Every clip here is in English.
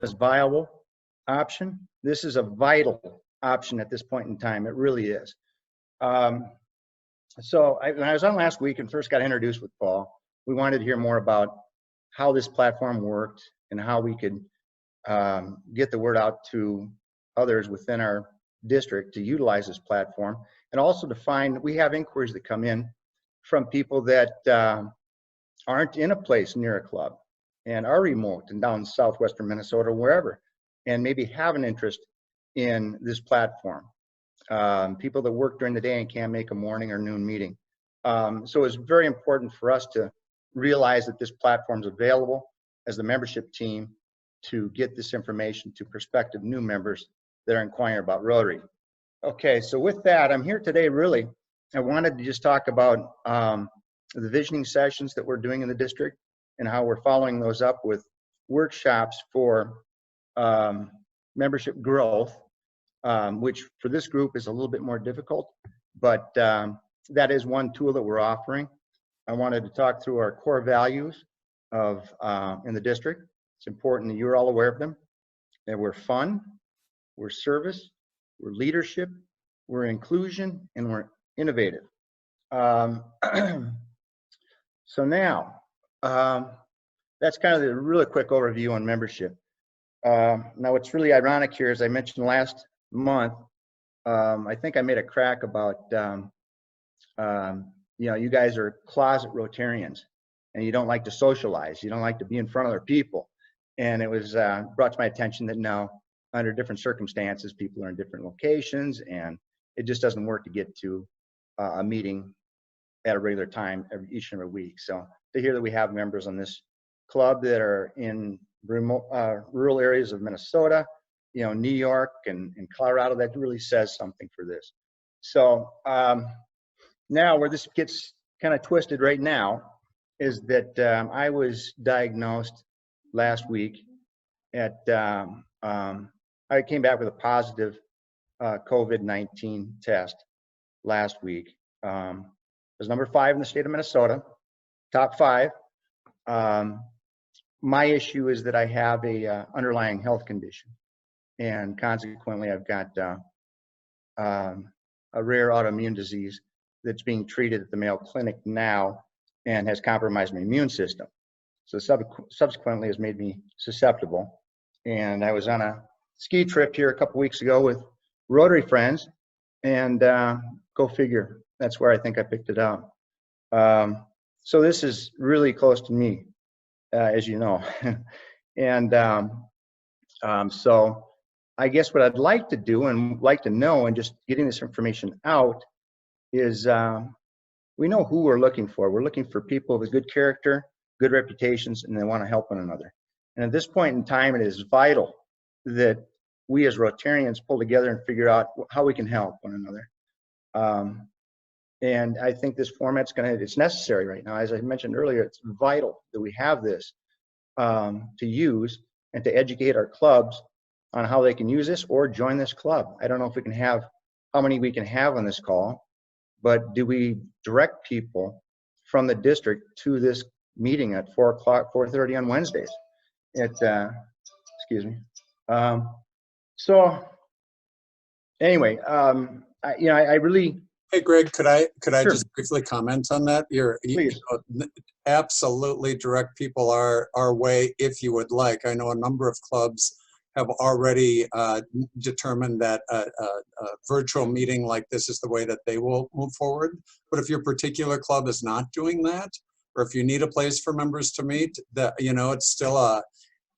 as viable option. This is a vital option at this point in time. It really is. So when I was on last week and first got introduced with Paul, we wanted to hear more about how this platform worked and how we could get the word out to others within our district to utilize this platform, and also to find, we have inquiries that come in from people that aren't in a place near a club and are remote and down in southwestern Minnesota, wherever, and maybe have an interest in this platform. People that work during the day and can't make a morning or noon meeting. So it's very important for us to realize that this platform is available as the membership team to get this information to prospective new members that are inquiring about Rotary. Okay, so with that, I'm here today really, I wanted to just talk about the visioning sessions that we're doing in the district and how we're following those up with workshops for membership growth, which for this group is a little bit more difficult, but that is one tool that we're offering. I wanted to talk through our core values of in the district. It's important that you're all aware of them. That we're fun, we're service, we're leadership, we're inclusion, and we're innovative. So now, that's kind of the really quick overview on membership. Now what's really ironic here, as I mentioned last month, I think I made a crack about, you know, you guys are closet Rotarians and you don't like to socialize. You don't like to be in front of other people. And it was brought to my attention that now, under different circumstances, people are in different locations and it just doesn't work to get to a meeting at a regular time each and every week. So to hear that we have members on this club that are in remote, rural areas of Minnesota, you know, New York and Colorado, that really says something for this. So now where this gets kind of twisted right now is that I was diagnosed last week at, I came back with a positive COVID-19 test last week. I was number 5 in the state of Minnesota, top 5. My issue is that I have a underlying health condition, and consequently I've got a rare autoimmune disease that's being treated at the Mayo Clinic now and has compromised my immune system. So subsequently has made me susceptible. And I was on a ski trip here a couple weeks ago with Rotary friends, and go figure, that's where I think I picked it up. So this is really close to me, as you know. And so I guess what I'd like to do and like to know, and just getting this information out, is we know who we're looking for. We're looking for people with good character, good reputations, and they want to help one another. And at this point in time, it is vital that we as Rotarians pull together and figure out how we can help one another. And I think this format's it's necessary right now. As I mentioned earlier, it's vital that we have this to use and to educate our clubs on how they can use this or join this club. I don't know if we can have, how many we can have on this call, but do we direct people from the district to this meeting at 4 o'clock, 4:30 on Wednesdays? Excuse me. So anyway, I really. Hey, Greg, could I sure. Just briefly comment on that? You absolutely direct people our way if you would like. I know a number of clubs have already determined that a virtual meeting like this is the way that they will move forward. But if your particular club is not doing that, or if you need a place for members to meet, that it's still a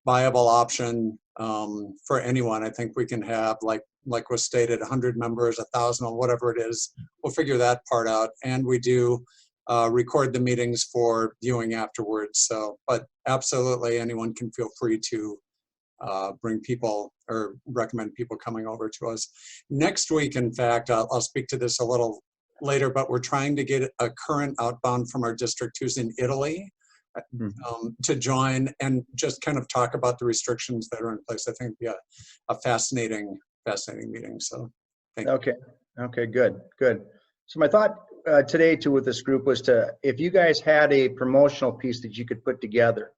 viable option for anyone. I think we can have, like was stated, 100 members, 1,000, or whatever it is. We'll figure that part out, and we do record the meetings for viewing afterwards. So, but absolutely, anyone can feel free to bring people or recommend people coming over to us. Next week, in fact, I'll speak to this a little later, but we're trying to get a current outbound from our district who's in Italy to join and just kind of talk about the restrictions that are in place. I think it'd be a fascinating meeting. So thank you. Okay, good. So my thought today too with this group was if you guys had a promotional piece that you could put together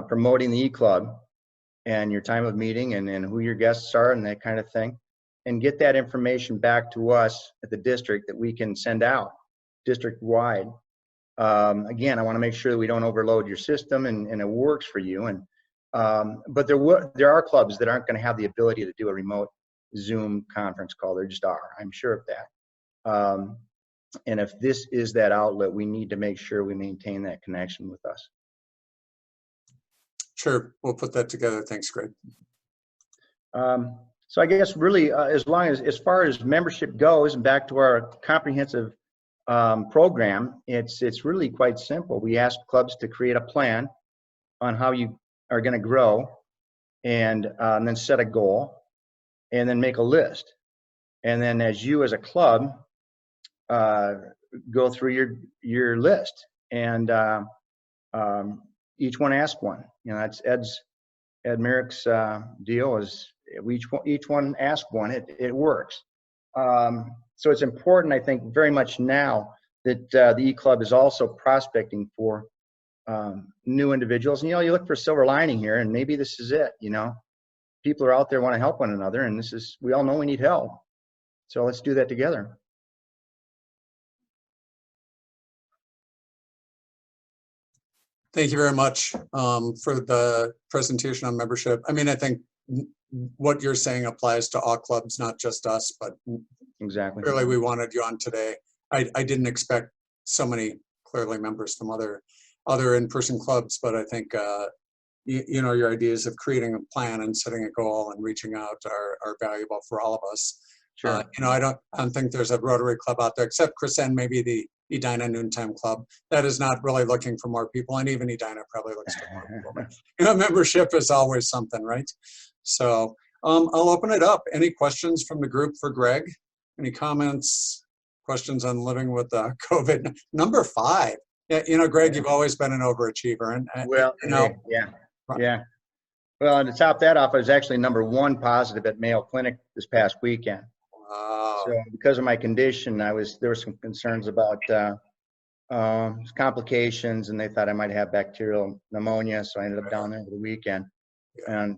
promoting the e-club, and your time of meeting and who your guests are and that kind of thing, and get that information back to us at the district that we can send out district-wide. Again, I want to make sure that we don't overload your system and it works for you. And but there are clubs that aren't going to have the ability to do a remote Zoom conference call. There just are. I'm sure of that. And if this is that outlet, we need to make sure we maintain that connection with us. Sure, we'll put that together. Thanks, Greg. So I guess really, as far as membership goes, and back to our comprehensive program, it's really quite simple. We ask clubs to create a plan on how you are going to grow, and then set a goal, and then make a list. And then as you as a club go through your list, and each one ask one. You know, that's Ed Merrick's deal is each one ask one. It works. So it's important, I think, very much now that the E-Club is also prospecting for new individuals. And, you know, you look for a silver lining here, and maybe this is it. You know, people are out there want to help one another, and we all know we need help. So let's do that together. Thank you very much for the presentation on membership. I mean, I think what you're saying applies to all clubs, not just us, but exactly. Clearly we wanted you on today. I didn't expect so many clearly members from other in-person clubs, but I think you know, your ideas of creating a plan and setting a goal and reaching out are valuable for all of us. Sure. You know, I don't think there's a Rotary club out there, except Chris and maybe the Edina Noontime Club, that is not really looking for more people, and even Edina probably looks for more people. But, you know, membership is always something, right? So I'll open it up. Any questions from the group for Greg? Any comments, questions on living with COVID? Number 5. Yeah, you know, Greg, you've always been an overachiever, and well, you know, yeah. Well, and to top that off, I was actually number 1 positive at Mayo Clinic this past weekend. Wow. So because of my condition, there were some concerns about complications, and they thought I might have bacterial pneumonia. So I ended up down there over the weekend. And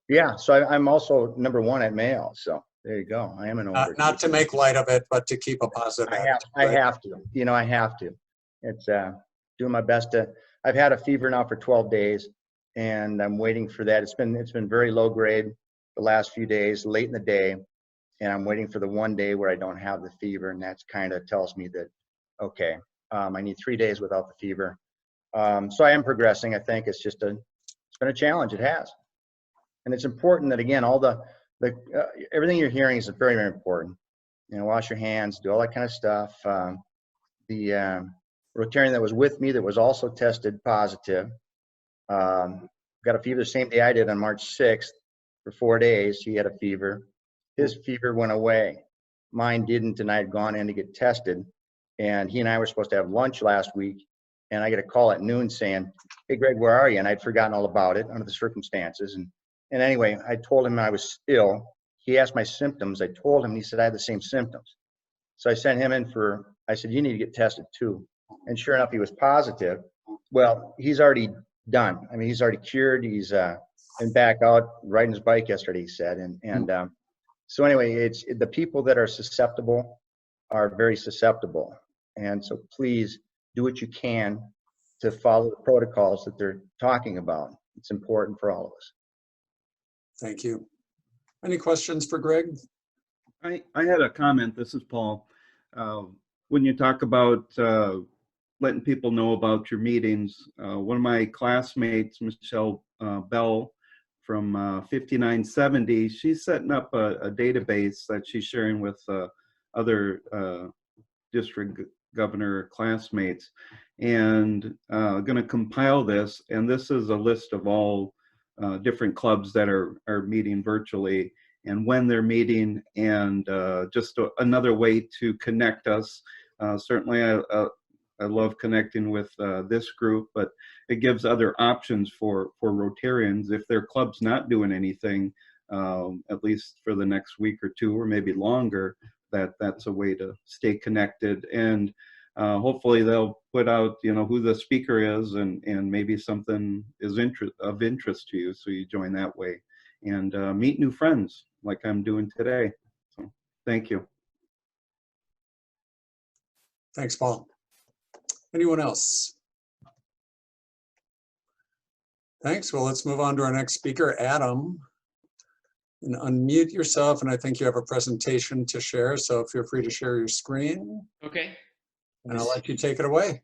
yeah, so I'm also number 1 at Mayo. So there you go. I am an overachiever. Not to make light of it, but to keep a positive attitude. I have to. You know, I have to. It's doing my best to. I've had a fever now for 12 days, and I'm waiting for that. It's been very low grade the last few days, late in the day, and I'm waiting for the one day where I don't have the fever, and that's kind of tells me that, okay, I need 3 days without the fever. So I am progressing. I think it's been a challenge. It has, and it's important that, again, all the everything you're hearing is very, very important. You know, wash your hands, do all that kind of stuff. The Rotarian that was with me that was also tested positive, got a fever the same day I did on March 6th for 4 days. He had a fever. His fever went away. Mine didn't, and I had gone in to get tested. And he and I were supposed to have lunch last week, and I get a call at noon saying, "Hey, Greg, where are you?" And I'd forgotten all about it under the circumstances. And anyway, I told him I was ill. He asked my symptoms. I told him, and he said I had the same symptoms. So I sent him in I said, "You need to get tested too." And sure enough, he was positive. Well, he's already done. I mean, he's already cured. He's been back out riding his bike yesterday, he said. And so anyway, it's the people that are susceptible are very susceptible. And so please do what you can to follow the protocols that they're talking about. It's important for all of us. Thank you. Any questions for Greg? I had a comment. This is Paul. When you talk about letting people know about your meetings, one of my classmates, Michelle Bell from 5970, she's setting up a database that she's sharing with other district governor classmates, and going to compile this. And this is a list of all different clubs that are meeting virtually and when they're meeting, and just another way to connect us. Certainly I love connecting with this group, but it gives other options for Rotarians if their club's not doing anything, at least for the next week or two or maybe longer, that's a way to stay connected. And hopefully they'll put out, who the speaker is, and maybe something is of interest to you, so you join that way and meet new friends like I'm doing today. So thank you. Thanks, Paul. Anyone else? Thanks. Well, let's move on to our next speaker, Adam. And unmute yourself, and I think you have a presentation to share, so feel free to share your screen. Okay. And I'll let you take it away.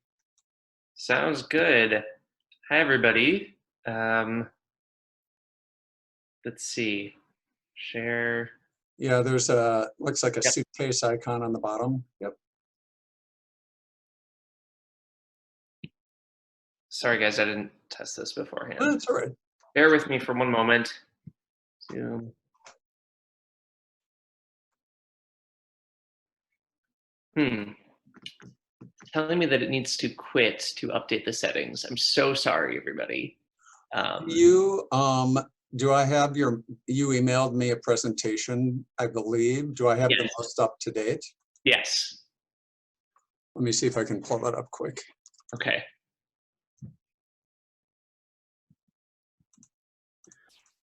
Sounds good. Hi, everybody. Let's see. Share. Yeah, there's a, looks like a suitcase icon on the bottom. Yep. Sorry, guys, I didn't test this beforehand. Oh, that's all right. Bear with me for one moment. Zoom. Telling me that it needs to quit to update the settings. I'm so sorry, everybody. Do I have you emailed me a presentation, I believe. Do I have the most up to date? Yes. Let me see if I can pull that up quick. Okay.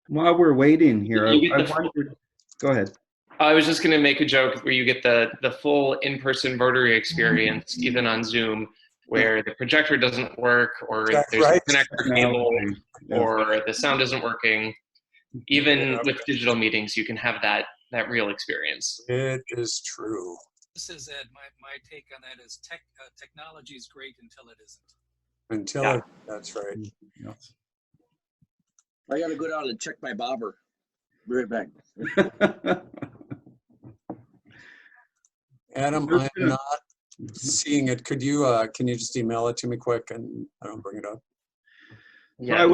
While we're waiting here, You get I the wondered, go ahead. I was just going to make a joke where you get the full in-person Rotary experience, even on Zoom, where the projector doesn't work, or That's there's right. a connector cable, Yeah. or the sound isn't working. Even with digital meetings, you can have that real experience. It is true. This is Ed. My take on that is technology is great until it isn't. Until that's right. Yes. I gotta go down and check my bobber. Be right back. Adam, I'm not seeing it. Could you can you just email it to me quick and I don't bring it up? Yeah.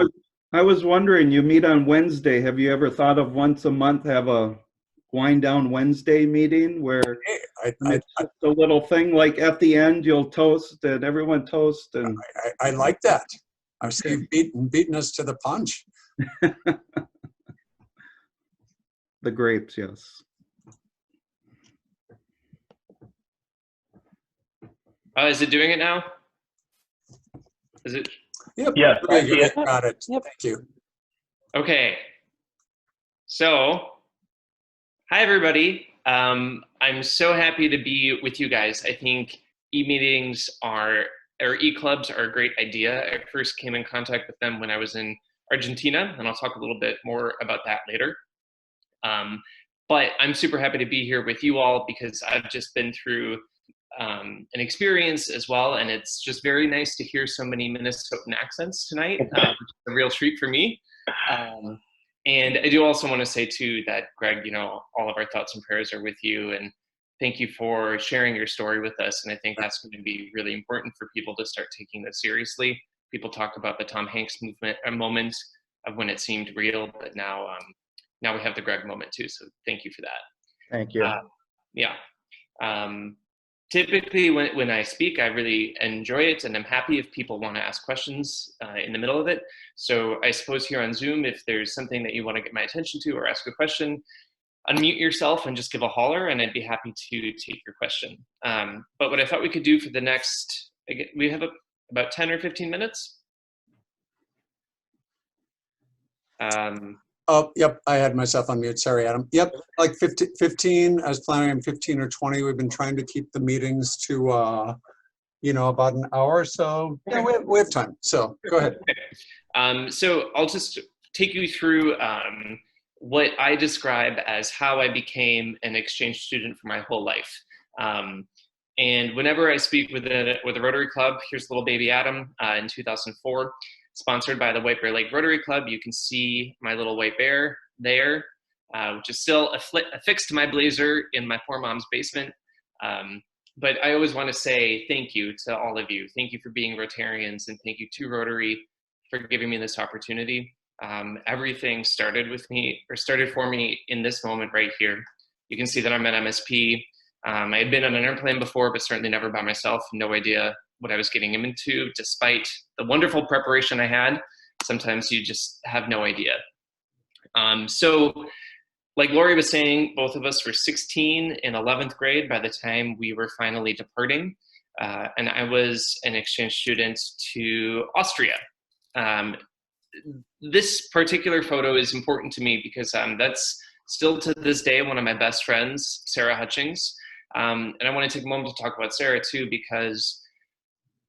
I was wondering, you meet on Wednesday. Have you ever thought of once a month have a wind down Wednesday meeting where it's just a little thing, like at the end you'll toast and everyone toast, and I like that. I see you beating us to the punch. the grapes, yes. Is it doing it now? Is it? Yep. Yes, Very good. I see it. Got it. Yep. Thank you. Okay. So, hi everybody. I'm so happy to be with you guys. I think e-meetings or e-clubs are a great idea. I first came in contact with them when I was in Argentina, and I'll talk a little bit more about that later. But I'm super happy to be here with you all because I've just been through an experience as well, and it's just very nice to hear so many Minnesotan accents tonight, which is a real treat for me. And I do also want to say too that Greg, all of our thoughts and prayers are with you, and thank you for sharing your story with us. And I think that's going to be really important for people to start taking this seriously. People talk about the Tom Hanks moment of when it seemed real, but now we have the Greg moment too. So thank you for that. Thank you. Typically when I speak, I really enjoy it, and I'm happy if people want to ask questions in the middle of it. So I suppose here on Zoom, if there's something that you want to get my attention to or ask a question, unmute yourself and just give a holler, and I'd be happy to take your question. But what I thought we could do for the next, we have about 10 or 15 minutes. Oh, yep, I had myself on mute. Sorry, Adam. Yep, like 15, I was planning on 15 or 20. We've been trying to keep the meetings to, about an hour. So yeah, we have time. So go ahead. So I'll just take you through what I describe as how I became an exchange student for my whole life. And whenever I speak with a Rotary Club, here's little baby Adam in 2004. Sponsored by the White Bear Lake Rotary Club. You can see my little white bear there, which is still affixed to my blazer in my poor mom's basement. But I always want to say thank you to all of you. Thank you for being Rotarians, and thank you to Rotary for giving me this opportunity. Everything started for me in this moment right here. You can see that I'm an MSP. I had been on an airplane before, but certainly never by myself. No idea what I was getting into, despite the wonderful preparation I had. Sometimes you just have no idea. So like Lori was saying, both of us were 16 in 11th grade by the time we were finally departing. and I was an exchange student to Austria. This particular photo is important to me because that's still to this day one of my best friends, Sarah Hutchings. And I want to take a moment to talk about Sarah too, because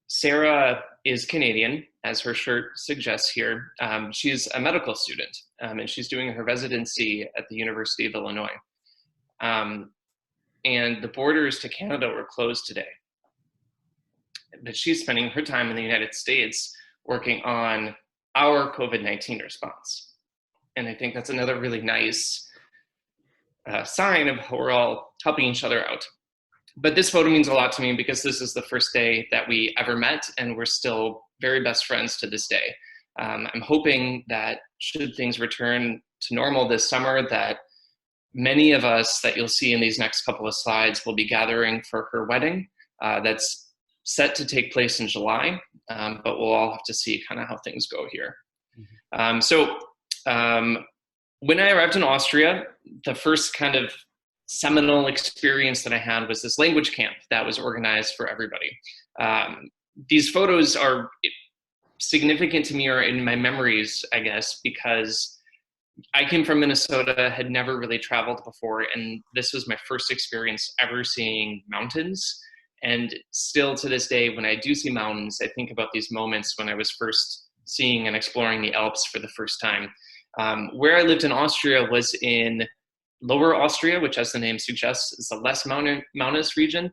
Sarah is Canadian, as her shirt suggests here. She's a medical student, and she's doing her residency at the University of Illinois. And the borders to Canada were closed today. But she's spending her time in the United States working on our COVID-19 response. And I think that's another really nice sign of how we're all helping each other out. But this photo means a lot to me because this is the first day that we ever met, and we're still very best friends to this day. I'm hoping that should things return to normal this summer, that many of us that you'll see in these next couple of slides will be gathering for her wedding. That's set to take place in July, but we'll all have to see kind of how things go here. When I arrived in Austria, the first kind of seminal experience that I had was this language camp that was organized for everybody. These photos are significant to me, or in my memories, I guess, because I came from Minnesota, had never really traveled before, and this was my first experience ever seeing mountains. And still to this day, when I do see mountains, I think about these moments when I was first seeing and exploring the Alps for the first time. Where I lived in Austria was in Lower Austria, which, as the name suggests, is a less mountainous region.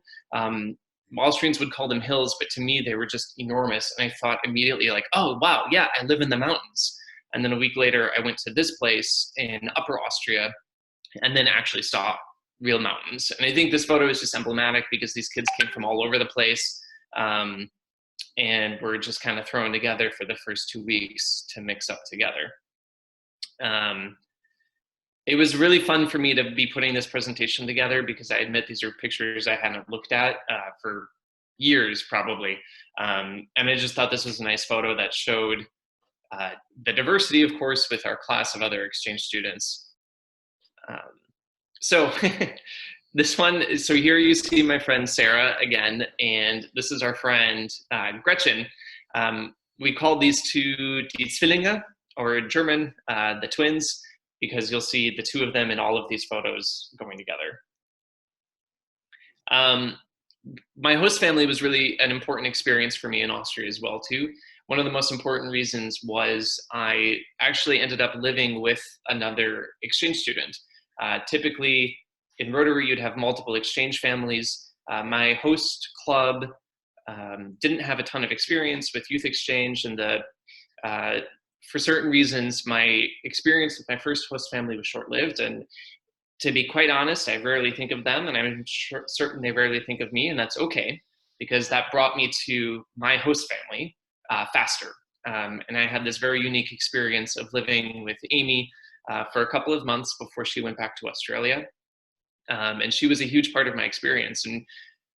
Austrians would call them hills, but to me, they were just enormous. And I thought immediately, like, oh, wow, yeah, I live in the mountains. And then a week later, I went to this place in Upper Austria and then actually saw real mountains. And I think this photo is just emblematic because these kids came from all over the place and were just kind of thrown together for the first 2 weeks to mix up together. It was really fun for me to be putting this presentation together because I admit these are pictures I hadn't looked at for years probably. And I just thought this was a nice photo that showed the diversity, of course, with our class of other exchange students. So this one, so here you see my friend Sarah again, and this is our friend Gretchen. We call these two die Zwillinge, or in German, the twins, because you'll see the two of them in all of these photos going together. My host family was really an important experience for me in Austria as well, too. One of the most important reasons was I actually ended up living with another exchange student. Typically, in Rotary, you'd have multiple exchange families. My host club didn't have a ton of experience with youth exchange, and for certain reasons, my experience with my first host family was short-lived. And to be quite honest, I rarely think of them, and I'm certain they rarely think of me, and that's okay, because that brought me to my host family faster. And I had this very unique experience of living with Amy for a couple of months before she went back to Australia. And she was a huge part of my experience. And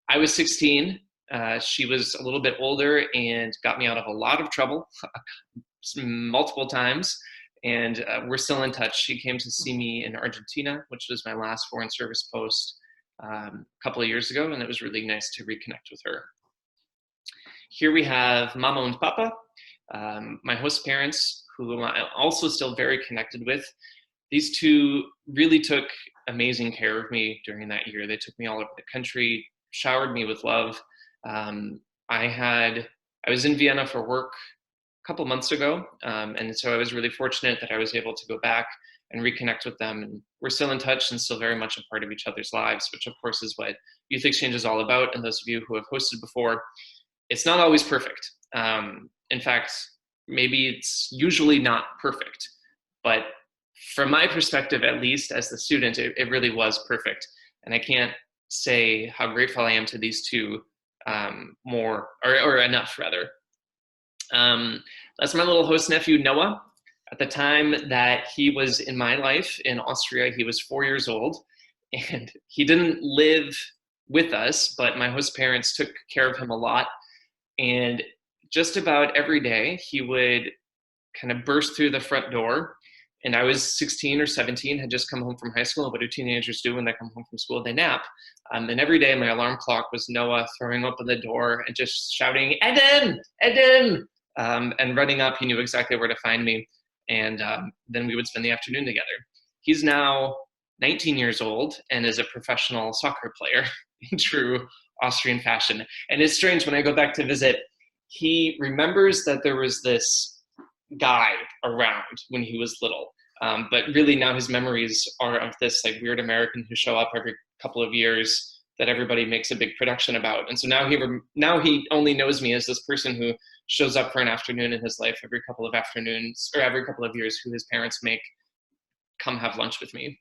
I was 16. She was a little bit older and got me out of a lot of trouble multiple times. And we're still in touch. She came to see me in Argentina, which was my last foreign service post a couple of years ago. And it was really nice to reconnect with her. Here we have Mama and Papa, my host parents, who I'm also still very connected with. These two really took amazing care of me during that year. They took me all over the country, showered me with love. I was in Vienna for work a couple months ago, and so I was really fortunate that I was able to go back and reconnect with them. And we're still in touch and still very much a part of each other's lives, which of course is what Youth Exchange is all about. And those of you who have hosted before, it's not always perfect. In fact, maybe it's usually not perfect, but from my perspective, at least as the student, it really was perfect. And I can't say how grateful I am to these two more, or enough rather. That's my little host nephew, Noah. At the time that he was in my life in Austria, he was 4 years old, and he didn't live with us, but my host parents took care of him a lot. And just about every day, he would kind of burst through the front door And I was 16 or 17, had just come home from high school. And what do teenagers do when they come home from school? They nap. And every day my alarm clock was Noah throwing open the door and just shouting, Adam, Adam, and running up. He knew exactly where to find me. And then we would spend the afternoon together. He's now 19 years old and is a professional soccer player in true Austrian fashion. And it's strange, when I go back to visit, he remembers that there was this guy around when he was little. But really now his memories are of this like weird American who show up every couple of years that everybody makes a big production about. And so now he only knows me as this person who shows up for an afternoon in his life every couple of afternoons, or every couple of years, who his parents make come have lunch with me.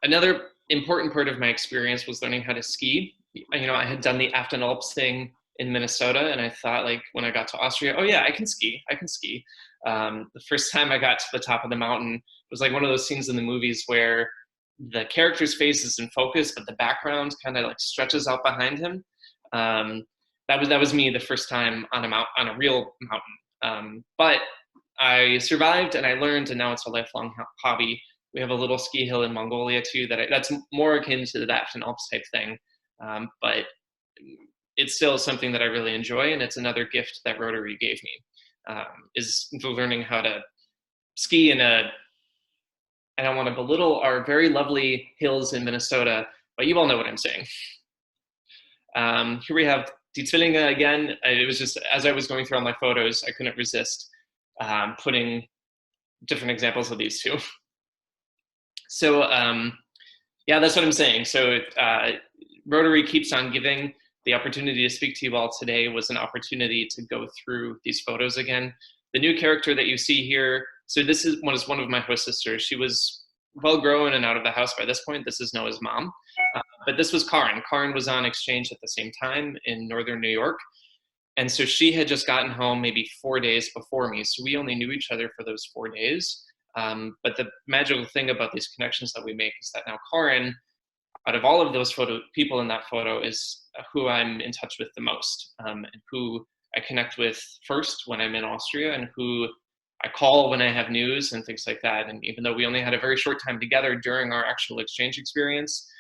Another important part of my experience was learning how to ski. You know, I had done the Afton Alps thing in Minnesota, and I thought, like, when I got to Austria, oh yeah, I can ski. The first time I got to the top of the mountain, it was like one of those scenes in the movies where the character's face is in focus, but the background kind of like stretches out behind him. That was me the first time on a real mountain. But I survived and I learned, and now it's a lifelong hobby. We have a little ski hill in Mongolia too that's more akin to the Afton Alps type thing, but it's still something that I really enjoy, and it's another gift that Rotary gave me, is learning how to ski in I don't want to belittle our very lovely hills in Minnesota, but you all know what I'm saying. Here we have Die Zwillinge again. It was just, as I was going through all my photos, I couldn't resist putting different examples of these two. So yeah, that's what I'm saying. So Rotary keeps on giving. The opportunity to speak to you all today was an opportunity to go through these photos again. The new character that you see here, so this was one of my host sisters. She was well grown and out of the house by this point. This is Noah's mom. But this was Karin. Karin was on exchange at the same time in northern New York. And so she had just gotten home maybe 4 days before me. So we only knew each other for those 4 days. But the magical thing about these connections that we make is that now Karin, out of all of those people in that photo, is who I'm in touch with the most, and who I connect with first when I'm in Austria, and who I call when I have news and things like that. And even though we only had a very short time together during our actual exchange experience,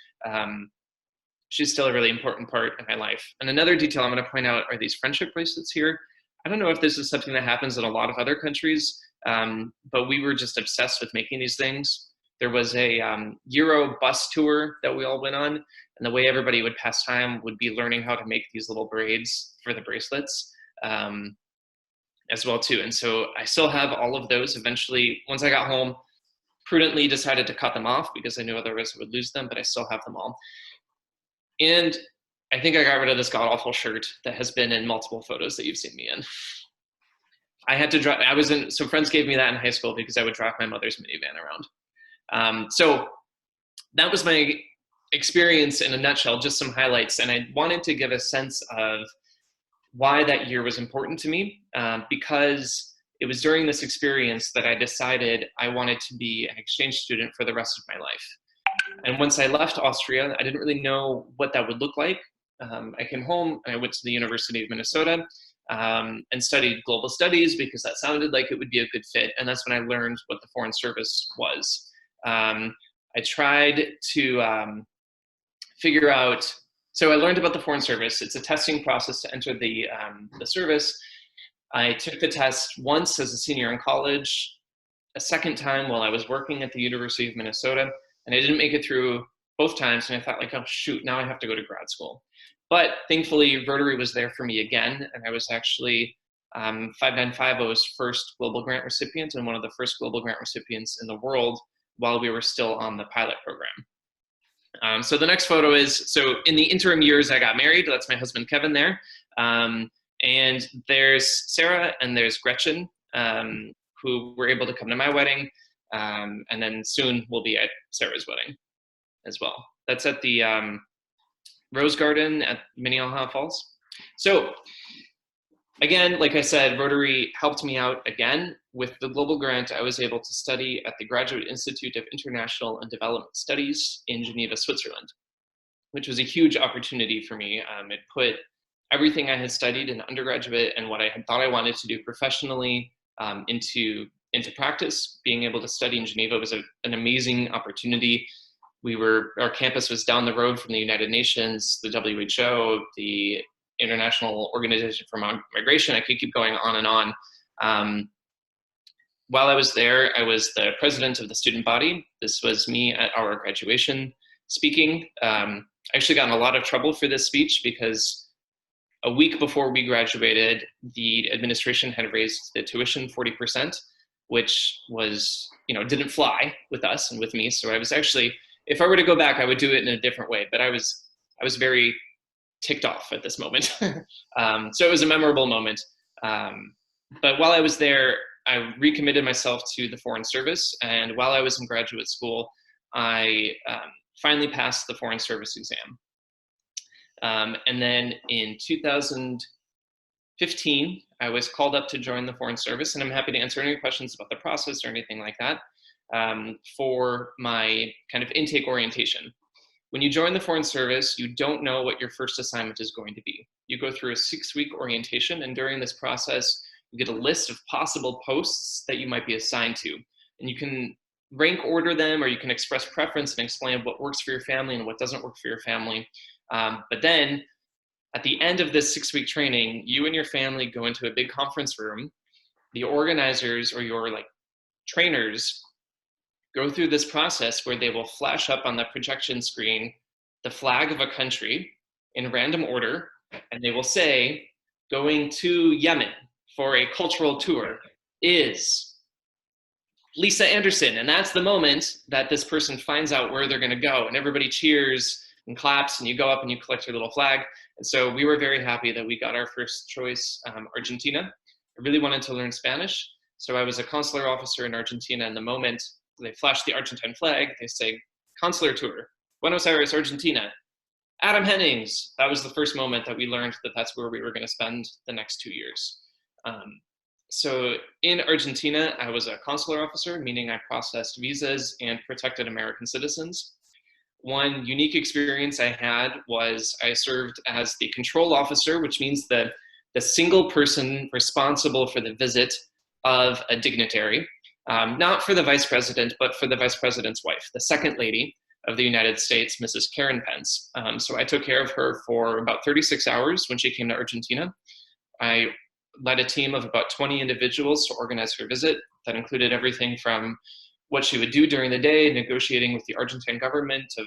she's still a really important part in my life. And another detail I'm going to point out are these friendship bracelets here. I don't know if this is something that happens in a lot of other countries, but we were just obsessed with making these things. There was a Euro bus tour that we all went on, and the way everybody would pass time would be learning how to make these little braids for the bracelets as well too. And so I still have all of those. Eventually, once I got home, prudently decided to cut them off because I knew otherwise I would lose them, but I still have them all. And I think I got rid of this god-awful shirt that has been in multiple photos that you've seen me in. I had to drive, so friends gave me that in high school because I would drive my mother's minivan around. So that was my experience in a nutshell, just some highlights. And I wanted to give a sense of why that year was important to me, because it was during this experience that I decided I wanted to be an exchange student for the rest of my life. And once I left Austria, I didn't really know what that would look like. I came home and I went to the University of Minnesota and studied global studies because that sounded like it would be a good fit. And that's when I learned what the Foreign Service was. I tried to figure out, so I learned about the Foreign Service. It's a testing process to enter the service. I took the test once as a senior in college, a second time while I was working at the University of Minnesota, and I didn't make it through both times. And I thought, like, oh shoot, now I have to go to grad school. But thankfully, Rotary was there for me again, and I was actually 5950's first global grant recipient and one of the first global grant recipients in the world while we were still on the pilot program. So the next photo is, so in the interim years, I got married. That's my husband, Kevin, there. And there's Sarah and there's Gretchen, who were able to come to my wedding. And then soon we'll be at Sarah's wedding as well. That's at the Rose Garden at Minnehaha Falls. So again, like I said, Rotary helped me out again. With the global grant, I was able to study at the Graduate Institute of International and Development Studies in Geneva, Switzerland, which was a huge opportunity for me. It put everything I had studied in undergraduate and what I had thought I wanted to do professionally into practice. Being able to study in Geneva was an amazing opportunity. Our campus was down the road from the United Nations, the WHO, the International Organization for Migration. I could keep going on and on. While I was there, I was the president of the student body. This was me at our graduation speaking. I actually got in a lot of trouble for this speech because a week before we graduated, the administration had raised the tuition 40%, which was, didn't fly with us and with me. So I was actually, if I were to go back, I would do it in a different way, but I was very ticked off at this moment. So it was a memorable moment. But while I was there, I recommitted myself to the Foreign Service. And while I was in graduate school, I finally passed the Foreign Service exam. And then in 2015, I was called up to join the Foreign Service, and I'm happy to answer any questions about the process or anything like that for my kind of intake orientation. When you join the Foreign Service, you don't know what your first assignment is going to be. You go through a 6-week orientation, and during this process, you get a list of possible posts that you might be assigned to. And you can rank order them, or you can express preference and explain what works for your family and what doesn't work for your family. But then at the end of this 6-week training, you and your family go into a big conference room. The organizers or your trainers go through this process where they will flash up on the projection screen the flag of a country in random order, and they will say, going to Yemen for a cultural tour is Lisa Anderson. And that's the moment that this person finds out where they're gonna go, and everybody cheers and claps, and you go up and you collect your little flag. And so we were very happy that we got our first choice, Argentina. I really wanted to learn Spanish. So I was a consular officer in Argentina, and the moment they flash the Argentine flag, they say, consular tour, Buenos Aires, Argentina, Adam Hennings. That was the first moment that we learned that that's where we were gonna spend the next 2 years. So in Argentina, I was a consular officer, meaning I processed visas and protected American citizens. One unique experience I had was I served as the control officer, which means the single person responsible for the visit of a dignitary, not for the vice president, but for the vice president's wife, the second lady of the United States, Mrs. Karen Pence. So I took care of her for about 36 hours when she came to Argentina. I led a team of about 20 individuals to organize her visit. That included everything from what she would do during the day, negotiating with the Argentine government of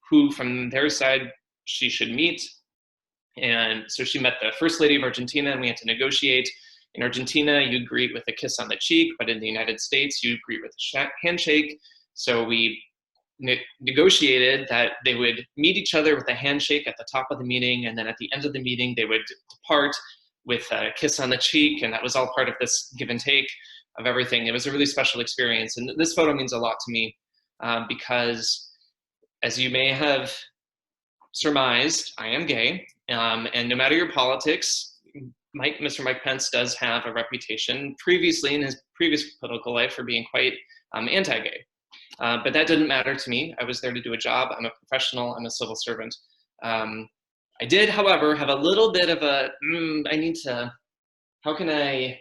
who from their side she should meet. And so she met the First Lady of Argentina, and we had to negotiate. In Argentina, you greet with a kiss on the cheek, but in the United States, you greet with a handshake. So we negotiated that they would meet each other with a handshake at the top of the meeting, and then at the end of the meeting, they would depart with a kiss on the cheek, and that was all part of this give and take of everything. It was a really special experience, and this photo means a lot to me because, as you may have surmised, I am gay, and no matter your politics, Mr. Mike Pence does have a reputation previously in his previous political life for being quite anti-gay. But that didn't matter to me. I was there to do a job. I'm a professional. I'm a civil servant. I did, however, have a little bit of a, how can I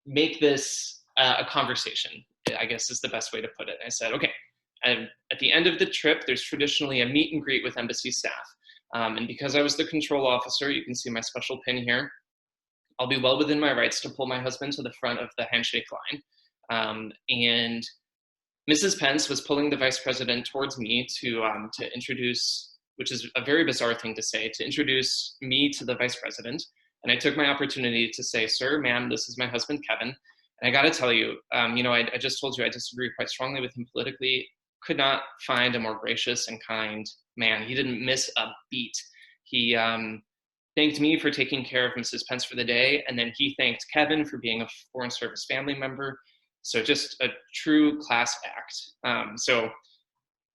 make this a conversation, I guess is the best way to put it. I said, okay, at the end of the trip, there's traditionally a meet and greet with embassy staff. And because I was the control officer, you can see my special pin here, I'll be well within my rights to pull my husband to the front of the handshake line. And Mrs. Pence was pulling the vice president towards me to introduce, which is a very bizarre thing to say, to introduce me to the vice president. And I took my opportunity to say, sir, ma'am, this is my husband, Kevin. And I gotta tell you, I just told you I disagree quite strongly with him politically. Could not find a more gracious and kind man. He didn't miss a beat. He thanked me for taking care of Mrs. Pence for the day, and then he thanked Kevin for being a Foreign Service family member. So just a true class act. So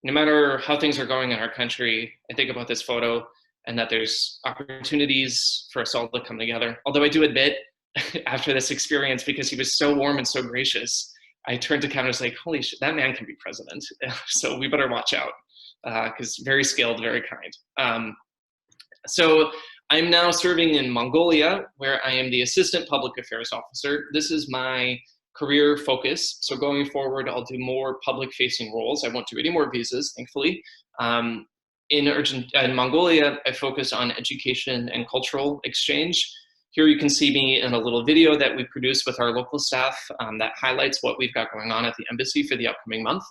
no matter how things are going in our country, I think about this photo and that there's opportunities for us all to come together. Although I do admit, after this experience, because he was so warm and so gracious, I turned to Kevin and was like, holy shit, that man can be president. So we better watch out, because very skilled, very kind. So I'm now serving in Mongolia, where I am the Assistant Public Affairs Officer. This is my career focus. So going forward, I'll do more public-facing roles. I won't do any more visas, thankfully. In Mongolia, I focus on education and cultural exchange. Here you can see me in a little video that we produced with our local staff that highlights what we've got going on at the embassy for the upcoming month.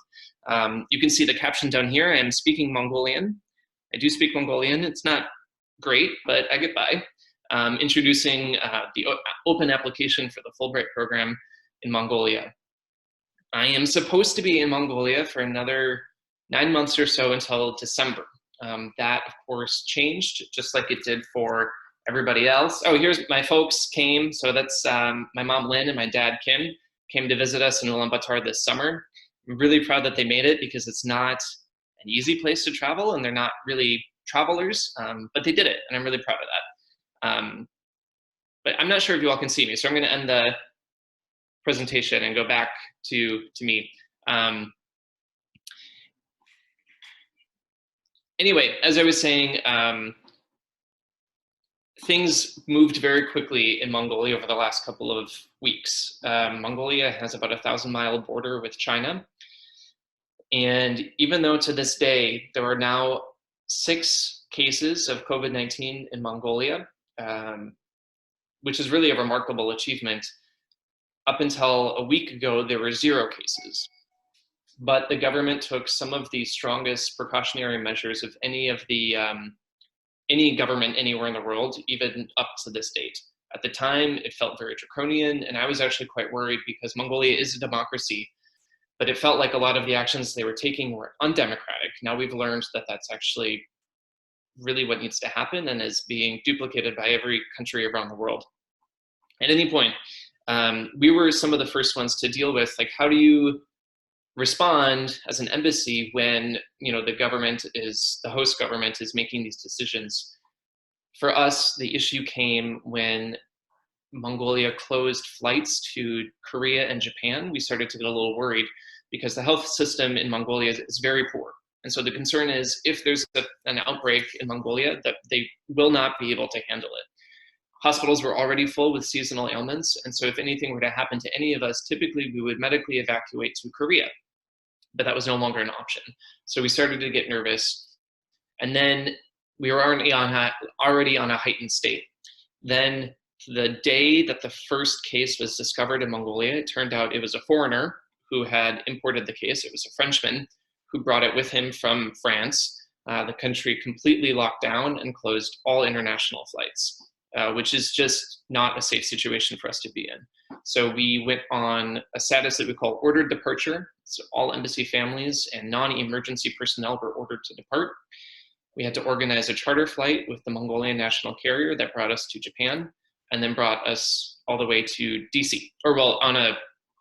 You can see the caption down here. I am speaking Mongolian. I do speak Mongolian. It's not great, but I get by. Introducing the open application for the Fulbright program in Mongolia. I am supposed to be in Mongolia for another 9 months or so until December. That, of course, changed, just like it did for everybody else. Oh, here's my folks came. So that's my mom, Lynn, and my dad, Kim, came to visit us in Ulaanbaatar this summer. I'm really proud that they made it because it's not an easy place to travel and they're not really travelers, but they did it, and I'm really proud of that. But I'm not sure if you all can see me, so I'm gonna end the presentation and go back to me. Anyway, as I was saying, things moved very quickly in Mongolia over the last couple of weeks. Mongolia has about a 1,000-mile border with China. And even though to this day, there are now 6 cases of COVID-19 in Mongolia, which is really a remarkable achievement. Up until a week ago, there were 0 cases. But the government took some of the strongest precautionary measures of any government anywhere in the world, even up to this date. At the time, it felt very draconian, and I was actually quite worried because Mongolia is a democracy, but it felt like a lot of the actions they were taking were undemocratic. Now we've learned that that's actually really what needs to happen and is being duplicated by every country around the world. At any point, we were some of the first ones to deal with, like, how do you respond as an embassy when the host government is making these decisions? For us, the issue came when Mongolia closed flights to Korea and Japan. We started to get a little worried because the health system in Mongolia is very poor. And so the concern is if there's an outbreak in Mongolia, that they will not be able to handle it. Hospitals were already full with seasonal ailments. And so if anything were to happen to any of us, typically we would medically evacuate to Korea. But that was no longer an option. So we started to get nervous. And then we were already on a heightened state. Then the day that the first case was discovered in Mongolia, it turned out it was a foreigner who had imported the case. It was a Frenchman who brought it with him from France. The country completely locked down and closed all international flights, which is just not a safe situation for us to be in. So we went on a status that we call ordered departure. So all embassy families and non-emergency personnel were ordered to depart. We had to organize a charter flight with the Mongolian national carrier that brought us to Japan and then brought us all the way to DC, or well, on a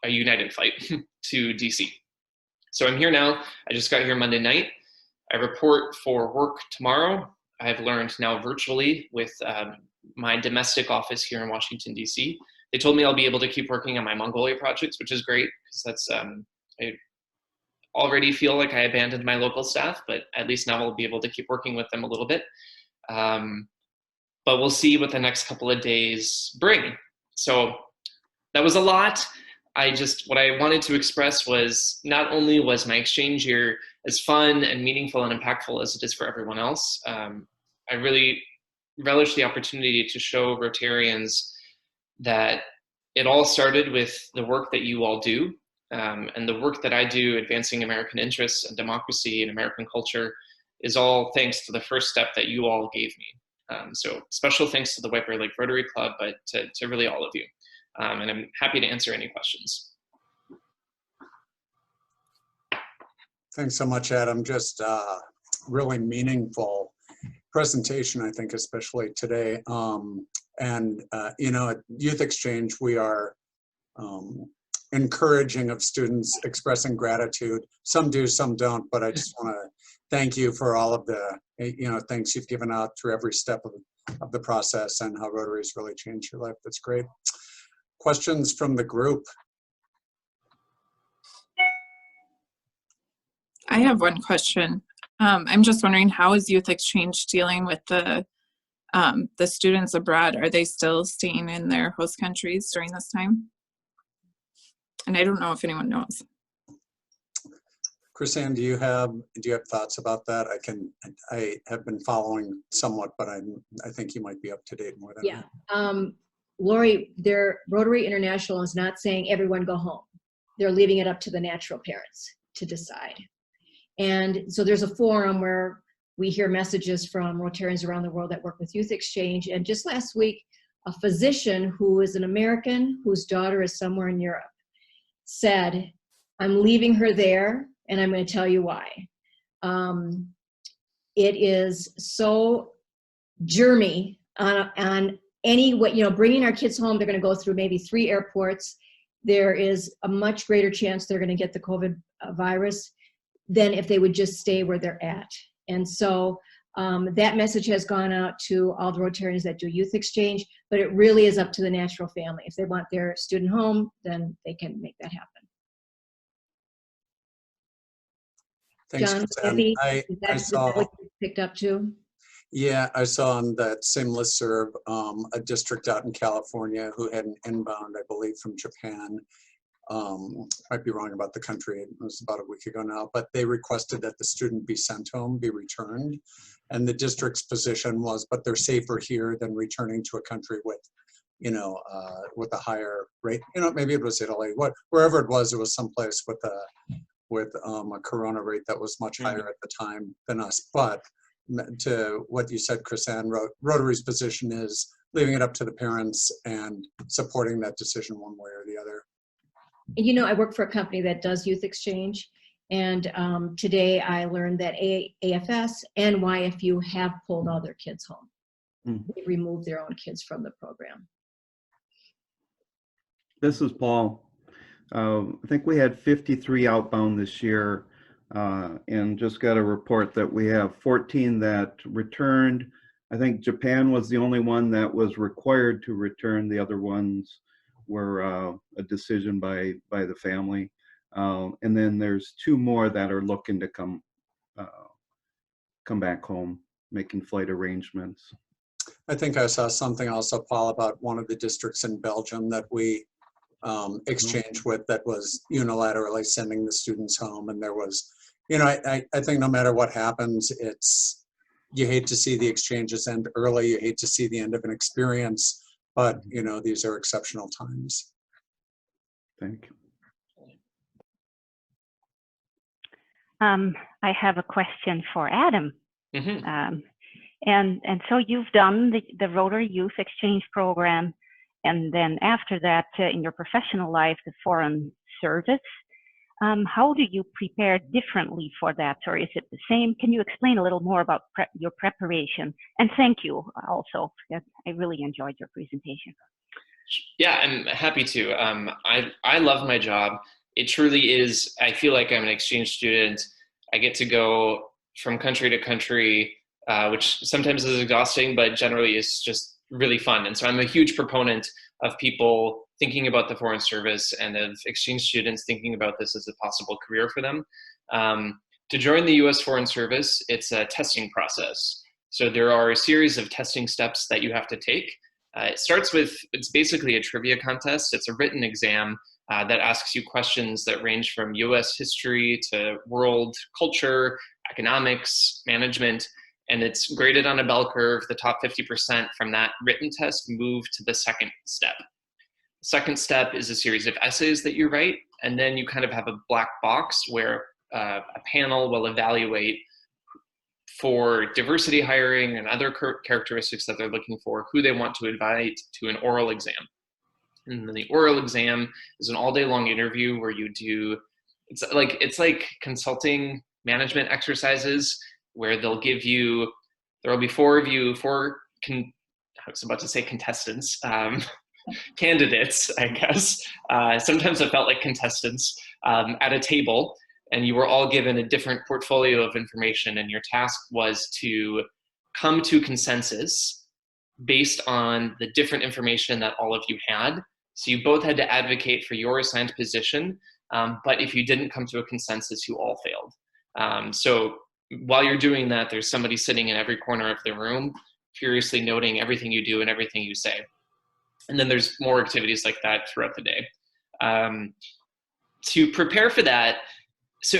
United flight to DC. So I'm here now. I just got here Monday night. I report for work tomorrow. I've learned now virtually with my domestic office here in Washington, DC. They told me I'll be able to keep working on my Mongolia projects, which is great because that's, I already feel like I abandoned my local staff, but at least now I'll be able to keep working with them a little bit. But we'll see what the next couple of days bring. So that was a lot. What I wanted to express was not only was my exchange year as fun and meaningful and impactful as it is for everyone else, I really relish the opportunity to show Rotarians that it all started with the work that you all do, and the work that I do advancing American interests and democracy and American culture is all thanks to the first step that you all gave me. So special thanks to the White Bear Lake Rotary Club, but to really all of you. And I'm happy to answer any questions. Thanks so much, Adam. Just really meaningful presentation, I think, especially today. At Youth Exchange, we are encouraging of students expressing gratitude. Some do, some don't, but I just want to thank you for all of the things you've given out through every step of the process and how Rotary's really changed your life. That's great. Questions from the group? I have one question. I'm just wondering, how is Youth Exchange dealing with the the students abroad, are they still staying in their host countries during this time? And I don't know if anyone knows. Chrisanne, do you have thoughts about that? I have been following somewhat, but I think you might be up to date more than Yeah. Lori, Rotary International is not saying everyone go home. They're leaving it up to the natural parents to decide. And so there's a forum where we hear messages from Rotarians around the world that work with Youth Exchange. And just last week, a physician who is an American whose daughter is somewhere in Europe said, I'm leaving her there, and I'm going to tell you why. It is so germy on any way, bringing our kids home, they're going to go through maybe 3 airports. There is a much greater chance they're going to get the COVID virus than if they would just stay where they're at. And so that message has gone out to all the Rotarians that do Youth Exchange, but it really is up to the natural family. If they want their student home, then they can make that happen. Thanks, John, Chrisanne. I saw what you picked up too? Yeah, I saw on that same listserv a district out in California who had an inbound, I believe, from Japan. Might be wrong about the country. It was about a week ago now, but they requested that the student be sent home, be returned. And the district's position was, but they're safer here than returning to a country with, with a higher rate. Maybe it was Italy, wherever it was someplace with a corona rate that was much higher at the time than us. But to what you said, Chrisanne, Rotary's position is leaving it up to the parents and supporting that decision one way or the other. And I work for a company that does Youth Exchange, and today I learned that AFS and YFU have pulled all their kids home. They removed their own kids from the program. This is Paul. I think we had 53 outbound this year, and just got a report that we have 14 that returned. I think Japan was the only one that was required to return. The other ones were a decision by the family. And then there's 2 more that are looking to come back home, making flight arrangements. I think I saw something also, Paul, about one of the districts in Belgium that we exchanged with that was unilaterally sending the students home. And there was, I think no matter what happens, you hate to see the exchanges end early. You hate to see the end of an experience, but these are exceptional times. Thank you. I have a question for Adam. Mm-hmm. And so you've done the Rotary Youth Exchange Program, and then after that, in your professional life, the Foreign Service. How do you prepare differently for that, or is it the same? Can you explain a little more about your preparation? And thank you also. I really enjoyed your presentation. Yeah, I'm happy to. I love my job. It truly is. I feel like I'm an exchange student. I get to go from country to country, which sometimes is exhausting, but generally is just really fun. And so I'm a huge proponent of people thinking about the Foreign Service and of exchange students thinking about this as a possible career for them. To join the U.S. Foreign Service, it's a testing process. So there are a series of testing steps that you have to take. It starts with, it's basically a trivia contest. It's a written exam that asks you questions that range from U.S. history to world culture, economics, management, and it's graded on a bell curve. The top 50% from that written test move to the second step. The second step is a series of essays that you write, and then you kind of have a black box where a panel will evaluate for diversity hiring and other characteristics that they're looking for, who they want to invite to an oral exam. And then the oral exam is an all-day long interview where you do, it's like consulting management exercises where they'll give you, there will be 4 of you, I was about to say contestants, candidates, I guess. Sometimes it felt like contestants at a table, and you were all given a different portfolio of information, and your task was to come to consensus based on the different information that all of you had. So you both had to advocate for your assigned position, but if you didn't come to a consensus, you all failed. So while you're doing that, there's somebody sitting in every corner of the room furiously noting everything you do and everything you say. And then there's more activities like that throughout the day. To prepare for that, so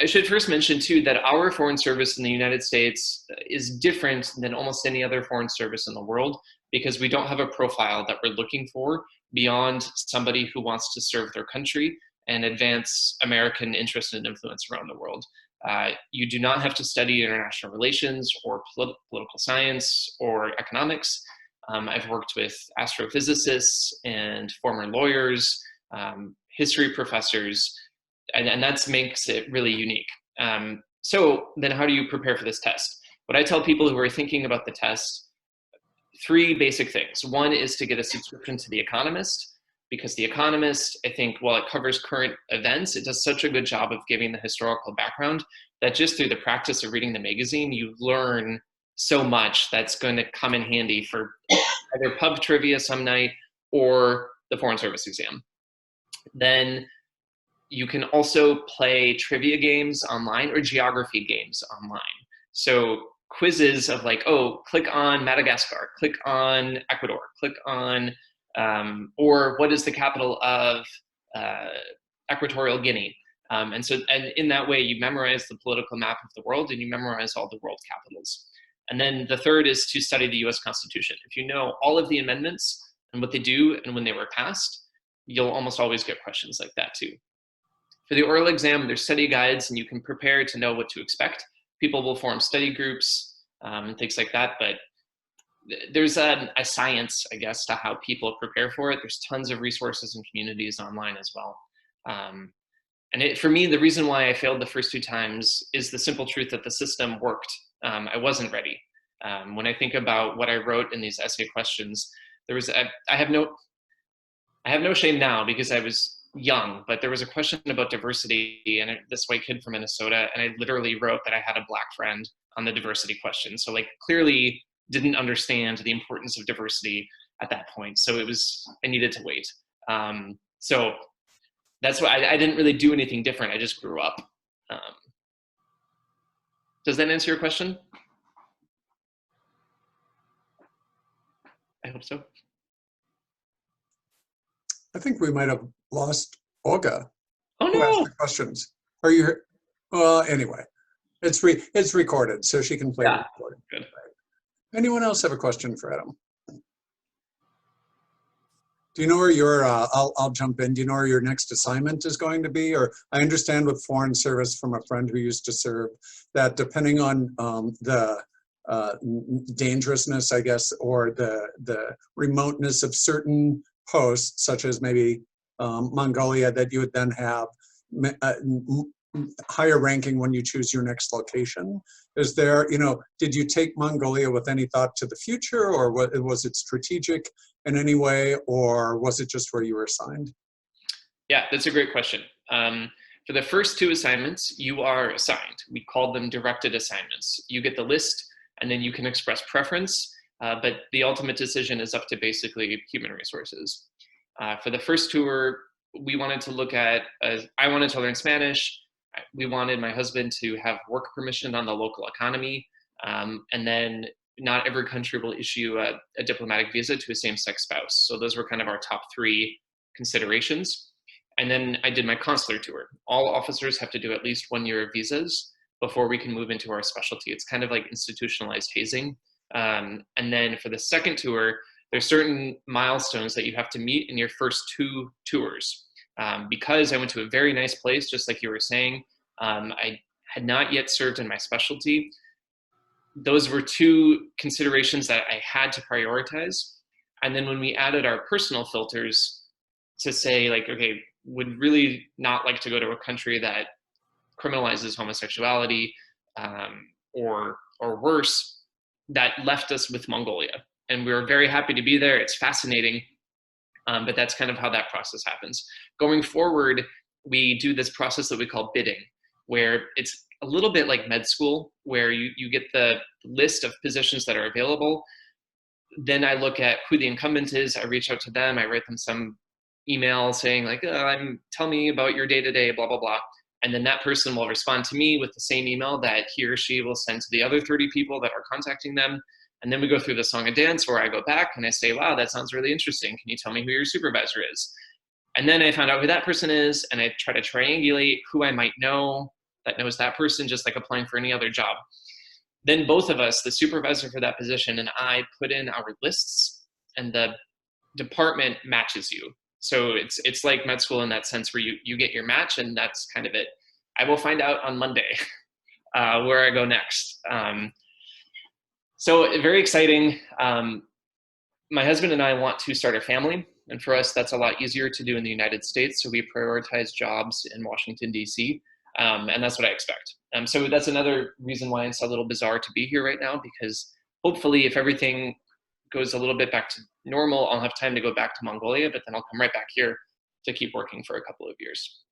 I should first mention too that our foreign service in the United States is different than almost any other foreign service in the world, because we don't have a profile that we're looking for beyond somebody who wants to serve their country and advance American interest and influence around the world. You do not have to study international relations or political science or economics. I've worked with astrophysicists and former lawyers, history professors, and that makes it really unique. So then how do you prepare for this test? What I tell people who are thinking about the test, 3 basic things. One is to get a subscription to The Economist, because The Economist, I think, while it covers current events, it does such a good job of giving the historical background that just through the practice of reading the magazine, you learn so much that's going to come in handy for either pub trivia some night or the Foreign Service exam. Then you can also play trivia games online or geography games online. So quizzes of like, oh, click on Madagascar, click on Ecuador, click on, or what is the capital of Equatorial Guinea? And in that way, you memorize the political map of the world and you memorize all the world capitals. And then the third is to study the US Constitution. If you know all of the amendments and what they do and when they were passed, you'll almost always get questions like that too. For the oral exam, there's study guides and you can prepare to know what to expect. People will form study groups and things like that, but there's a science, I guess, to how people prepare for it. There's tons of resources and communities online as well. And for me, the reason why I failed the first 2 times is the simple truth that the system worked. I wasn't ready. When I think about what I wrote in these essay questions, I have no shame now because I was young, but there was a question about diversity and this white kid from Minnesota, and I literally wrote that I had a black friend on the diversity question. So like clearly didn't understand the importance of diversity at that point. So I needed to wait. So that's why I didn't really do anything different. I just grew up. Does that answer your question? I hope so. I think we might have lost Olga. Oh Who asked no! the questions? Are you? Well, anyway, it's recorded, so she can play the recording. Good. Anyone else have a question for Adam? Do you know where your? I'll jump in. Do you know where your next assignment is going to be? Or I understand with foreign service from a friend who used to serve that depending on the dangerousness, I guess, or the remoteness of certain posts, such as maybe Mongolia, that you would then have higher ranking when you choose your next location. Is there, did you take Mongolia with any thought to the future, or was it strategic in any way, or was it just where you were assigned? Yeah, that's a great question. For the first 2 assignments, you are assigned. We called them directed assignments. You get the list, and then you can express preference, but the ultimate decision is up to basically human resources. For the first tour, we wanted to look at, I wanted to learn Spanish. We wanted my husband to have work permission on the local economy. And then not every country will issue a diplomatic visa to a same-sex spouse. So those were kind of our top 3 considerations. And then I did my consular tour. All officers have to do at least 1 year of visas before we can move into our specialty. It's kind of like institutionalized hazing. And then for the second tour, there's certain milestones that you have to meet in your first 2 tours. Because I went to a very nice place, just like you were saying, I had not yet served in my specialty. Those were 2 considerations that I had to prioritize. And then when we added our personal filters to say like, okay, would really not like to go to a country that criminalizes homosexuality or worse, that left us with Mongolia. And we were very happy to be there. It's fascinating. But that's kind of how that process happens. Going forward, we do this process that we call bidding, where it's a little bit like med school, where you get the list of positions that are available. Then I look at who the incumbent is. I reach out to them. I write them some email saying like, tell me about your day-to-day, blah, blah, blah. And then that person will respond to me with the same email that he or she will send to the other 30 people that are contacting them. And then we go through the song and dance where I go back and I say, wow, that sounds really interesting. Can you tell me who your supervisor is? And then I found out who that person is, and I try to triangulate who I might know that knows that person, just like applying for any other job. Then both of us, the supervisor for that position and I, put in our lists, and the department matches you. So it's like med school in that sense, where you get your match, and that's kind of it. I will find out on Monday where I go next. So very exciting. My husband and I want to start a family. And for us, that's a lot easier to do in the United States. So we prioritize jobs in Washington, D.C. And that's what I expect. So that's another reason why it's a little bizarre to be here right now, because hopefully if everything goes a little bit back to normal, I'll have time to go back to Mongolia, but then I'll come right back here to keep working for a couple of years.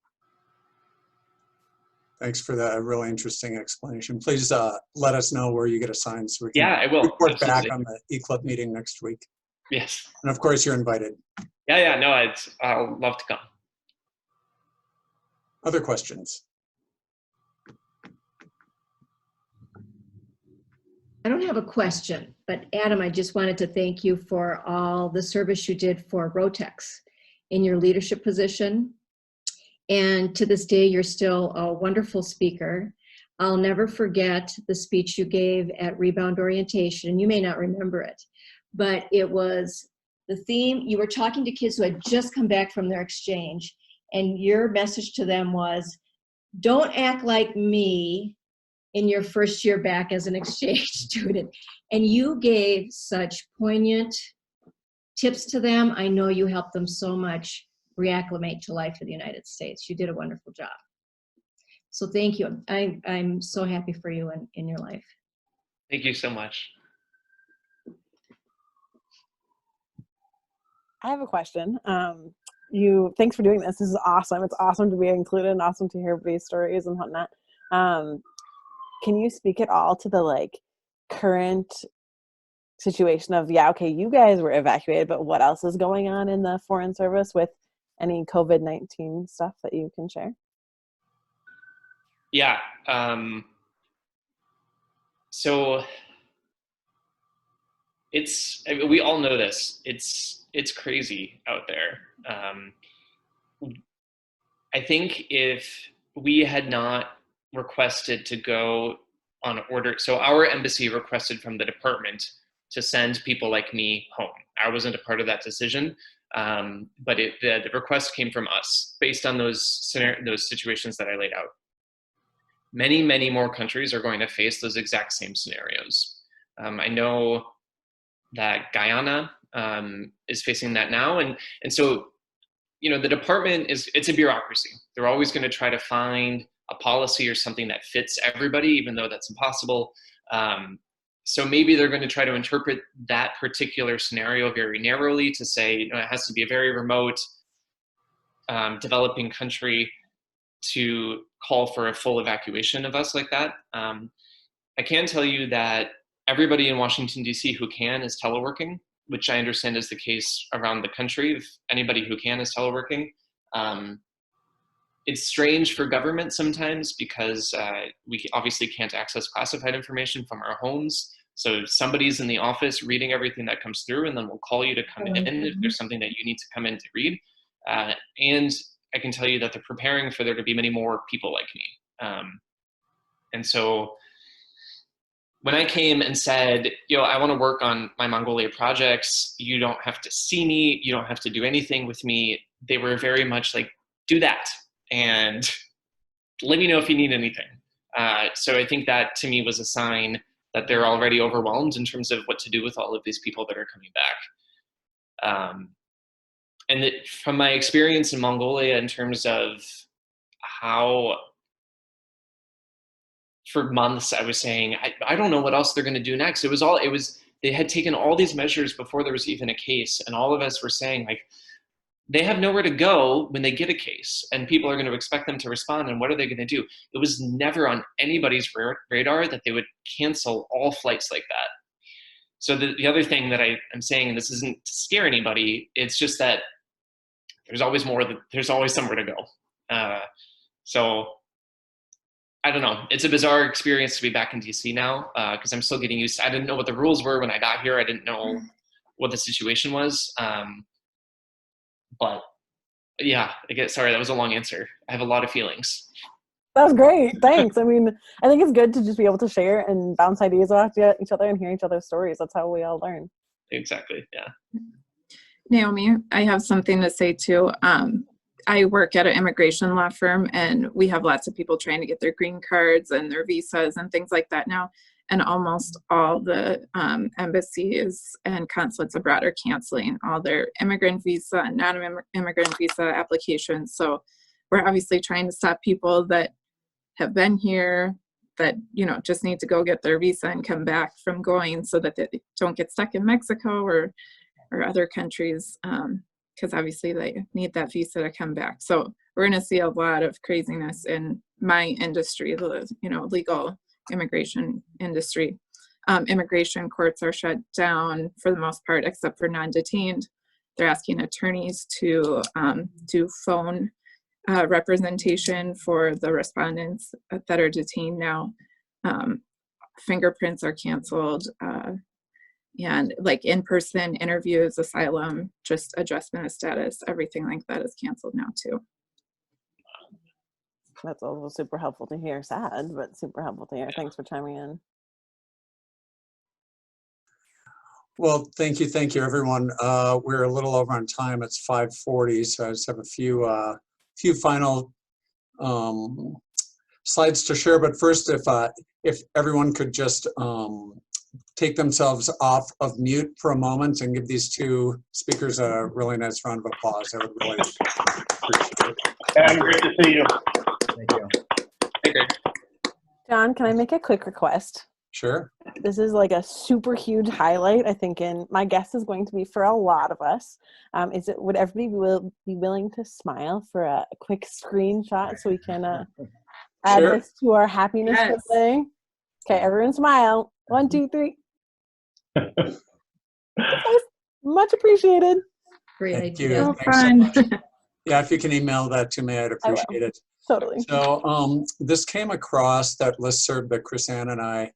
Thanks for that really interesting explanation. Please let us know where you get assigned so we can I will. report Absolutely. back on the E-Club meeting next week. Yes. And of course, you're invited. No, I'll love to come. Other questions? I don't have a question, but Adam, I just wanted to thank you for all the service you did for Rotex in your leadership position. And to this day, you're still a wonderful speaker. I'll never forget the speech you gave at Rebound Orientation. You may not remember it, but it was the theme. You were talking to kids who had just come back from their exchange, and your message to them was, don't act like me in your first year back as an exchange student. And you gave such poignant tips to them. I know you helped them so much reacclimate to life in the United States. You did a wonderful job. So thank you. I'm so happy for you in your life. Thank you so much. I have a question. Thanks for doing this. This is awesome. It's awesome to be included and awesome to hear everybody's stories and whatnot. Can you speak at all to the current situation of, okay, you guys were evacuated, but what else is going on in the Foreign Service with any COVID-19 stuff that you can share? Yeah. So we all know this. It's crazy out there. I think if we had not requested to go on order, so our embassy requested from the department to send people like me home. I wasn't a part of that decision, but the request came from us based on those situations that I laid out. Many, many more countries are going to face those exact same scenarios. I know that Guyana is facing that now. And so, the department it's a bureaucracy. They're always going to try to find a policy or something that fits everybody, even though that's impossible. So maybe they're going to try to interpret that particular scenario very narrowly to say, it has to be a very remote developing country to call for a full evacuation of us like that. I can tell you that everybody in Washington, D.C. who can is teleworking, which I understand is the case around the country. If anybody who can is teleworking. It's strange for government sometimes because we obviously can't access classified information from our homes. So somebody's in the office reading everything that comes through, and then we'll call you to come in if there's something that you need to come in to read. And I can tell you that they're preparing for there to be many more people like me. And so when I came and said, I want to work on my Mongolia projects, you don't have to see me, you don't have to do anything with me, they were very much like, do that. And let me know if you need anything. So I think that to me was a sign that they're already overwhelmed in terms of what to do with all of these people that are coming back. And from my experience in Mongolia, in terms of how for months I was saying, I don't know what else they're going to do next. They had taken all these measures before there was even a case. And all of us were saying, they have nowhere to go when they get a case, and people are going to expect them to respond. And what are they going to do? It was never on anybody's radar that they would cancel all flights like that. So the other thing that I'm saying, and this isn't to scare anybody, it's just that there's always somewhere to go. So I don't know. It's a bizarre experience to be back in DC now because I'm still getting used to. I didn't know what the rules were when I got here. I didn't know what the situation was. But yeah, sorry, that was a long answer. I have a lot of feelings. That was great. Thanks. I mean, I think it's good to just be able to share and bounce ideas off each other and hear each other's stories. That's how we all learn. Exactly. Yeah. Naomi, I have something to say too. I work at an immigration law firm, and we have lots of people trying to get their green cards and their visas and things like that now. And almost all the embassies and consulates abroad are canceling all their immigrant visa and non-immigrant visa applications. So we're obviously trying to stop people that have been here that, you know, just need to go get their visa and come back from going, so that they don't get stuck in Mexico or other countries, because obviously they need that visa to come back. So we're going to see a lot of craziness in my industry, the, you know, legal immigration industry. Immigration courts are shut down for the most part, except for non-detained. They're asking attorneys to do phone representation for the respondents that are detained now. Fingerprints are canceled. And like in-person interviews, asylum, just adjustment of status, everything like that is canceled now too. That's also super helpful to hear. Sad, but super helpful to hear. Thanks for chiming in. Well, thank you, everyone. We're a little over on time. It's 5:40, so I just have a few final slides to share. But first, if everyone could just take themselves off of mute for a moment and give these two speakers a really nice round of applause. I would really appreciate it. And great to see you. Thank you. Okay. John, can I make a quick request? Sure. This is like a super huge highlight, I think, and my guess is going to be for a lot of us. Would everybody be willing to smile for a quick screenshot so we can add Sure. this to our happiness thing? Okay, everyone smile. 1, 2, 3. Much appreciated. Great Thank idea. you. So Thanks so fun. much. Yeah, if you can email that to me, I'd appreciate it. Totally. So this came across that listserv that Chris Ann and I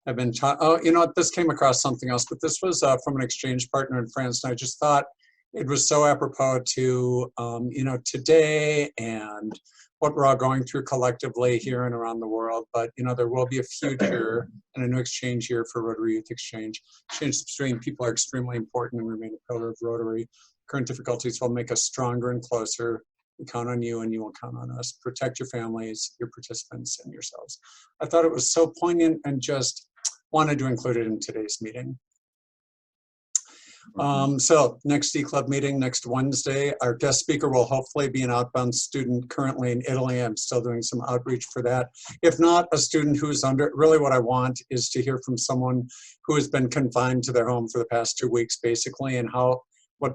have been oh, you know what, this came across something else, but this was from an exchange partner in France, and I just thought it was so apropos to, you know, today and what we're all going through collectively here and around the world. But, you know, there will be a future and a new exchange year for Rotary Youth Exchange. Exchange between people are extremely important and remain a pillar of Rotary. Current difficulties will make us stronger and closer. We count on you and you will count on us. Protect your families, your participants, and yourselves. I thought it was so poignant and just wanted to include it in today's meeting. So next E-Club meeting next Wednesday. Our guest speaker will hopefully be an outbound student currently in Italy. I'm still doing some outreach for that. If not, a student who's really what I want is to hear from someone who has been confined to their home for the past 2 weeks, basically, and what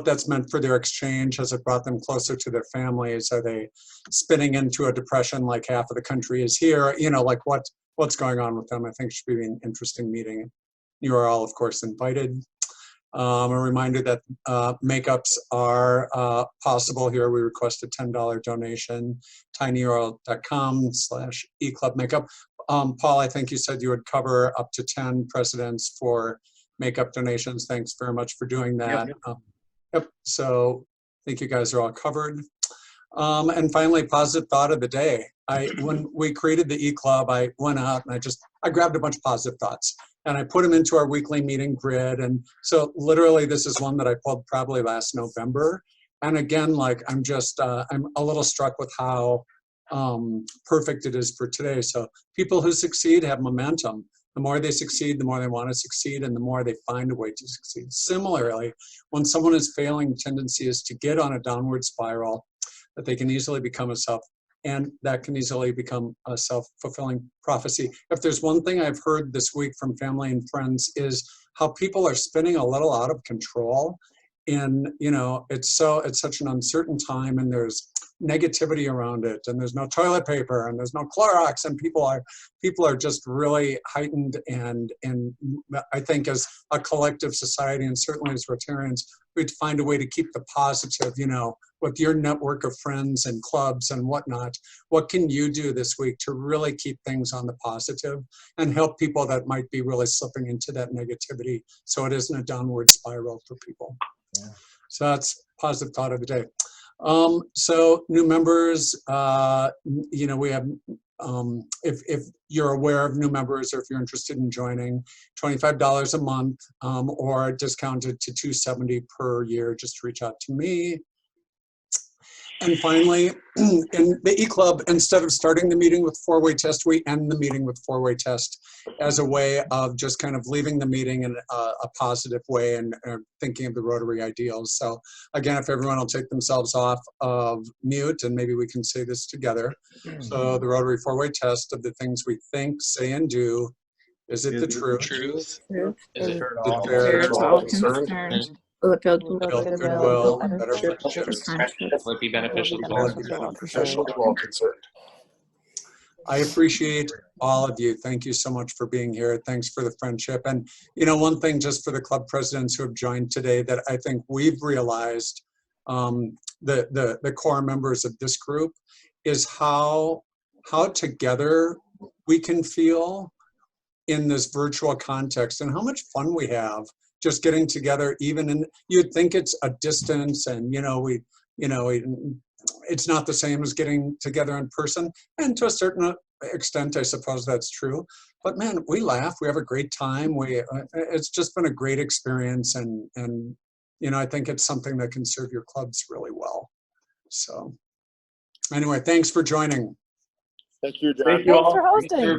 that's meant for their exchange. Has it brought them closer to their families? Are they spinning into a depression like half of the country is here? You know, like what's going on with them? I think it should be an interesting meeting. You are all, of course, invited. A reminder that makeups are possible here. We request a $10 donation, tinyurl.com/eclubmakeup. Paul, I think you said you would cover up to 10 presidents for makeup donations. Thanks very much for doing that. Yep. So I think you guys are all covered. And finally, positive thought of the day. When we created the E-Club, I went out and I grabbed a bunch of positive thoughts and I put them into our weekly meeting grid. And so literally this is one that I pulled probably last November. And again, like I'm a little struck with how perfect it is for today. So people who succeed have momentum. The more they succeed, the more they want to succeed, and the more they find a way to succeed. Similarly, when someone is failing, the tendency is to get on a downward spiral that they can easily become and that can easily become a self-fulfilling prophecy. If there's one thing I've heard this week from family and friends is how people are spinning a little out of control. in, you know, it's such an uncertain time, and there's negativity around it, and there's no toilet paper, and there's no Clorox, and people are just really heightened, and I think as a collective society, and certainly as Rotarians, we'd find a way to keep the positive, you know, with your network of friends and clubs and whatnot. What can you do this week to really keep things on the positive and help people that might be really slipping into that negativity, so it isn't a downward spiral for people? Yeah. So that's positive thought of the day. So new members, you know, we have, if you're aware of new members, or if you're interested in joining, $25 a month, or discounted to $270 per year, just reach out to me. And finally, in the e-club, instead of starting the meeting with four-way test, we end the meeting with four-way test as a way of just kind of leaving the meeting in a positive way, and thinking of the Rotary ideals. So again, if everyone will take themselves off of mute, and maybe we can say this together. So the Rotary four-way test of the things we think, say, and do. Is it the truth? Is Is it it fair to all concerned? Will it build goodwill and better friendships? Will it be beneficial to all? I appreciate all of you. Thank you so much for being here. Thanks for the friendship. And, you know, one thing just for the club presidents who have joined today that I think we've realized, the core members of this group, is how together we can feel in this virtual context, and how much fun we have just getting together, even in, you'd think it's a distance, and, you know, it's not the same as getting together in person. And to a certain extent, I suppose that's true. But man, we laugh, we have a great time. It's just been a great experience. And you know, I think it's something that can serve your clubs really well. So anyway, thanks for joining. Thank you, John. Thanks for hosting.